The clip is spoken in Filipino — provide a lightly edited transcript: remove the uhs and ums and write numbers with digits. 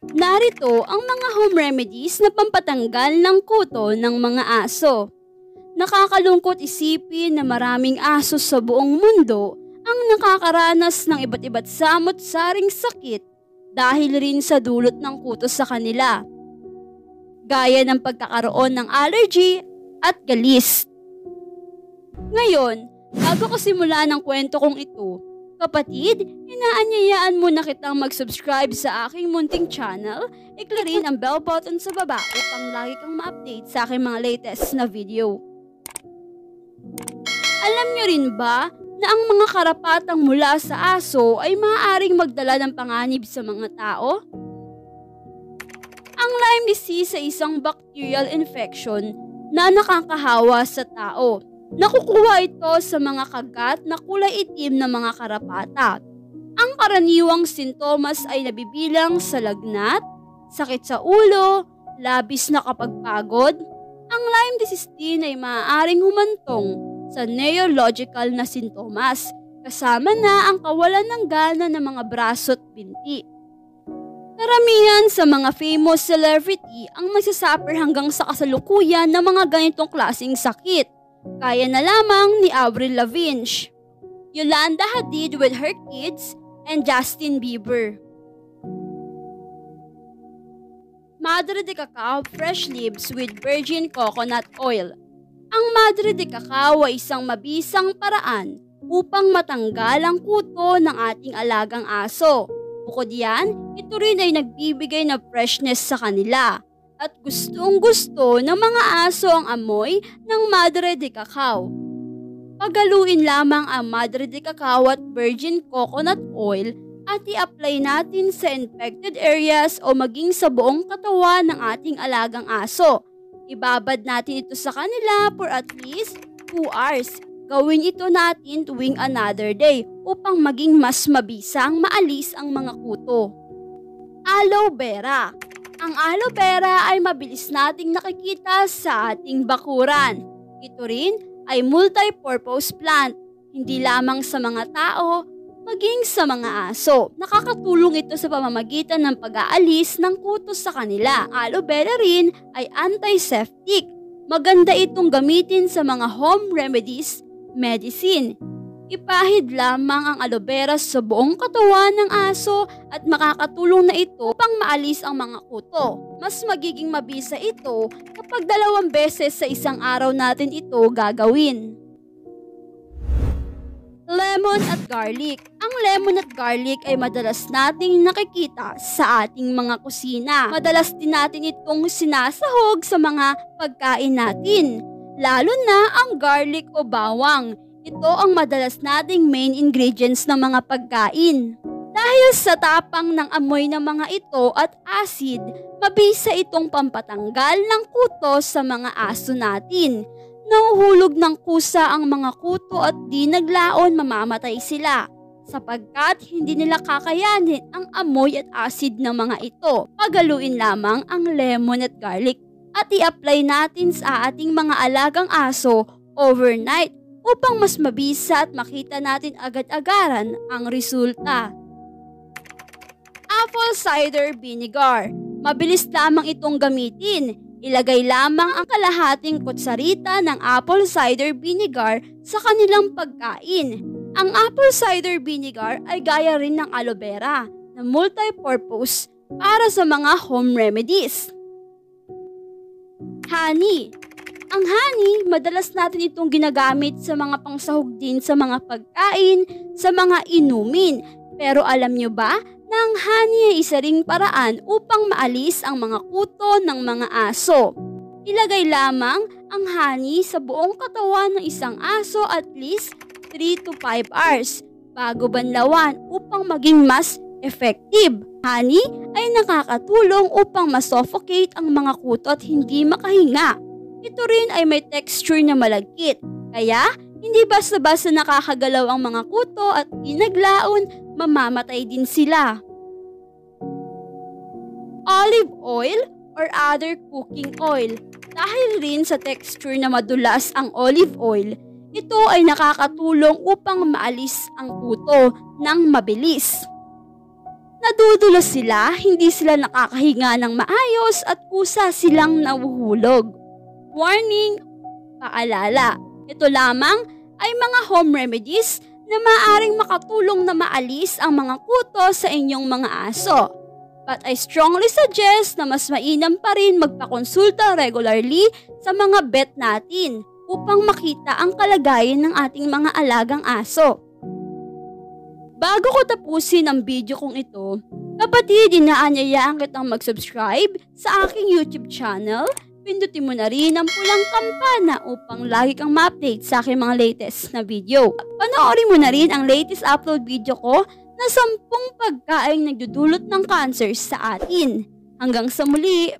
Narito ang mga home remedies na pampatanggal ng kuto ng mga aso. Nakakalungkot isipin na maraming aso sa buong mundo ang nakakaranas ng iba't iba't samot-saring sakit dahil rin sa dulot ng kuto sa kanila. Gaya ng pagkakaroon ng allergy at galis. Ngayon, bago ko simula ng kwento kong ito, kapatid, inaanyayaan mo na kitang mag-subscribe sa aking munting channel, i-click ang bell button sa baba upang lagi kang ma-update sa aking mga latest na video. Alam nyo rin ba na ang mga karapatang mula sa aso ay maaaring magdala ng panganib sa mga tao? Ang Lyme disease ay isang bacterial infection na nakakahawa sa tao. Nakukuha ito sa mga kagat na kulay itim na mga karapata. Ang karaniwang sintomas ay nabibilang sa lagnat, sakit sa ulo, labis na kapagpagod. Ang Lyme disease din ay maaaring humantong sa neurological na sintomas, kasama na ang kawalan ng gana ng mga braso at binti. Karamihan sa mga famous celebrity ang nagsasuffer hanggang sa kasalukuyan ng mga ganitong klaseng sakit. Kaya na lamang ni Avril Lavigne, Yolanda Hadid with her kids, and Justin Bieber. Madre de Cacao Fresh Leaves with Virgin Coconut Oil. Ang Madre de Cacao ay isang mabisang paraan upang matanggal ang kuto ng ating alagang aso. Bukod yan, ito rin ay nagbibigay ng freshness sa kanila. At gustong-gusto ng mga aso ang amoy ng Madre de Cacao. Pagaluin lamang ang Madre de Cacao at Virgin Coconut Oil at i-apply natin sa infected areas o maging sa buong katawan ng ating alagang aso. Ibabad natin ito sa kanila for at least 2 hours. Gawin ito natin tuwing another day upang maging mas mabisang maalis ang mga kuto. Aloe vera. Ang aloe vera ay mabilis nating nakikita sa ating bakuran. Ito rin ay multi-purpose plant, hindi lamang sa mga tao, maging sa mga aso. Nakakatulong ito sa pamamagitan ng pag-aalis ng kuto sa kanila. Aloe vera rin ay antiseptic. Maganda itong gamitin sa mga home remedies, medicine. Ipahid lamang ang aloe vera sa buong katawan ng aso at makakatulong na ito pang maalis ang mga kuto. Mas magiging mabisa ito kapag 2 beses sa isang araw natin ito gagawin. Lemon at garlic. Ang lemon at garlic ay madalas nating nakikita sa ating mga kusina. Madalas din natin itong sinasahog sa mga pagkain natin, lalo na ang garlic o bawang. Ito ang madalas nating main ingredients ng mga pagkain. Dahil sa tapang ng amoy ng mga ito at acid, mabisa itong pampatanggal ng kuto sa mga aso natin. Nahuhulog ng kusa ang mga kuto at di naglaon mamamatay sila, sapagkat hindi nila kakayanin ang amoy at acid ng mga ito. Pagaluin lamang ang lemon at garlic at i-apply natin sa ating mga alagang aso overnight upang mas mabisa at makita natin agad-agaran ang resulta. Apple cider vinegar. Mabilis lamang itong gamitin. Ilagay lamang ang kalahating kutsarita ng apple cider vinegar sa kanilang pagkain. Ang apple cider vinegar ay gaya rin ng aloe vera na multi-purpose para sa mga home remedies. Honey. Ang honey, madalas natin itong ginagamit sa mga pangsahog din sa mga pagkain, sa mga inumin. Pero alam nyo ba na ang honey ay isa ring paraan upang maalis ang mga kuto ng mga aso? Ilagay lamang ang honey sa buong katawan ng isang aso at least 3 to 5 hours bago banlawan upang maging mas effective. Honey ay nakakatulong upang masuffocate ang mga kuto at hindi makahinga. Ito rin ay may texture na malagkit, kaya hindi basta-basta nakakagalaw ang mga kuto at inaglaon, mamamatay din sila. Olive oil or other cooking oil. Dahil rin sa texture na madulas ang olive oil, ito ay nakakatulong upang maalis ang kuto ng mabilis. Nadudulas sila, hindi sila nakakahinga ng maayos at kusa silang nahuhulog. Warning! Paalala, ito lamang ay mga home remedies na maaaring makatulong na maalis ang mga kuto sa inyong mga aso. But I strongly suggest na mas mainam pa rin magpakonsulta regularly sa mga vet natin upang makita ang kalagayan ng ating mga alagang aso. Bago ko tapusin ang video kong ito, kapatid, inaanyayaan kitang mag-subscribe sa aking YouTube channel. Pindutin mo na rin ang pulang kampana upang lagi kang ma-update sa aking mga latest na video. Panoorin mo na rin ang latest upload video ko na 10 pagkaing nagdudulot ng cancer sa atin. Hanggang sa muli,